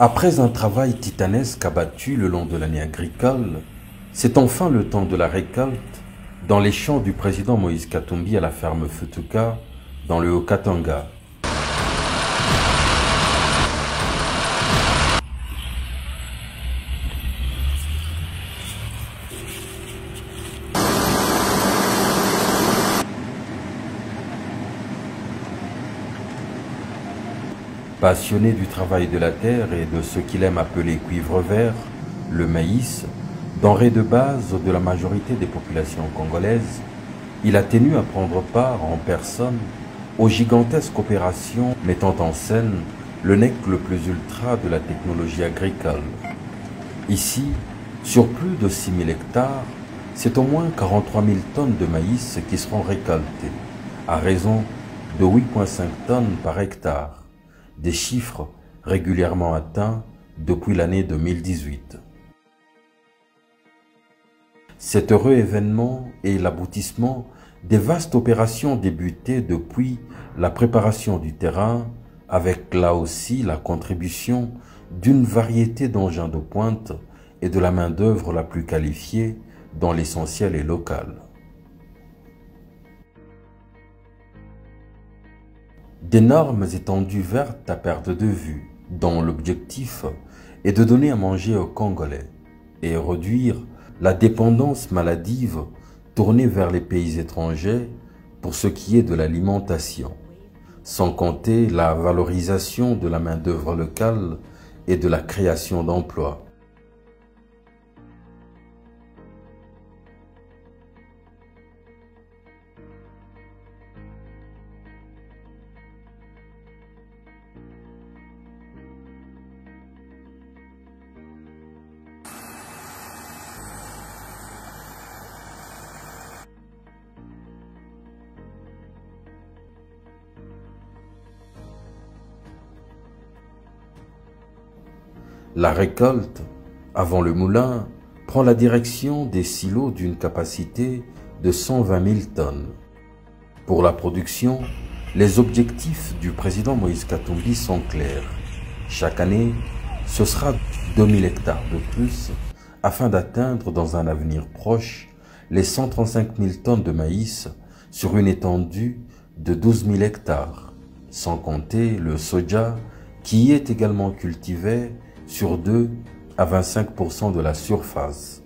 Après un travail titanesque abattu le long de l'année agricole, c'est enfin le temps de la récolte dans les champs du président Moïse Katumbi à la ferme Futuka, dans le Haut-Katanga. Passionné du travail de la terre et de ce qu'il aime appeler cuivre vert, le maïs, denrée de base de la majorité des populations congolaises, il a tenu à prendre part en personne aux gigantesques opérations mettant en scène le nec le plus ultra de la technologie agricole. Ici, sur plus de 6 000 hectares, c'est au moins 43 000 tonnes de maïs qui seront récoltées, à raison de 8,5 tonnes par hectare. Des chiffres régulièrement atteints depuis l'année 2018. Cet heureux événement est l'aboutissement des vastes opérations débutées depuis la préparation du terrain, avec là aussi la contribution d'une variété d'engins de pointe et de la main-d'œuvre la plus qualifiée, dont l'essentiel est local. D'énormes étendues vertes à perte de vue, dont l'objectif est de donner à manger aux Congolais et réduire la dépendance maladive tournée vers les pays étrangers pour ce qui est de l'alimentation, sans compter la valorisation de la main-d'œuvre locale et de la création d'emplois. La récolte, avant le moulin, prend la direction des silos d'une capacité de 120 000 tonnes. Pour la production, les objectifs du président Moïse Katumbi sont clairs. Chaque année, ce sera 2 000 hectares de plus afin d'atteindre dans un avenir proche les 135 000 tonnes de maïs sur une étendue de 12 000 hectares, sans compter le soja qui y est également cultivé sur 2 à 25% de la surface.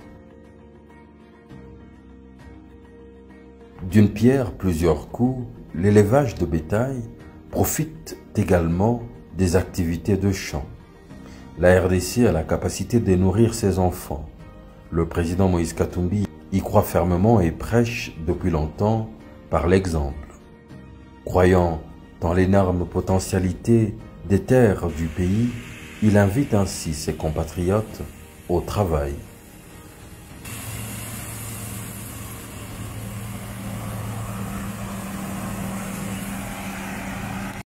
D'une pierre plusieurs coups, l'élevage de bétail profite également des activités de champ. La RDC a la capacité de nourrir ses enfants. Le président Moïse Katumbi y croit fermement et prêche depuis longtemps par l'exemple. Croyant dans l'énorme potentialité des terres du pays, il invite ainsi ses compatriotes au travail.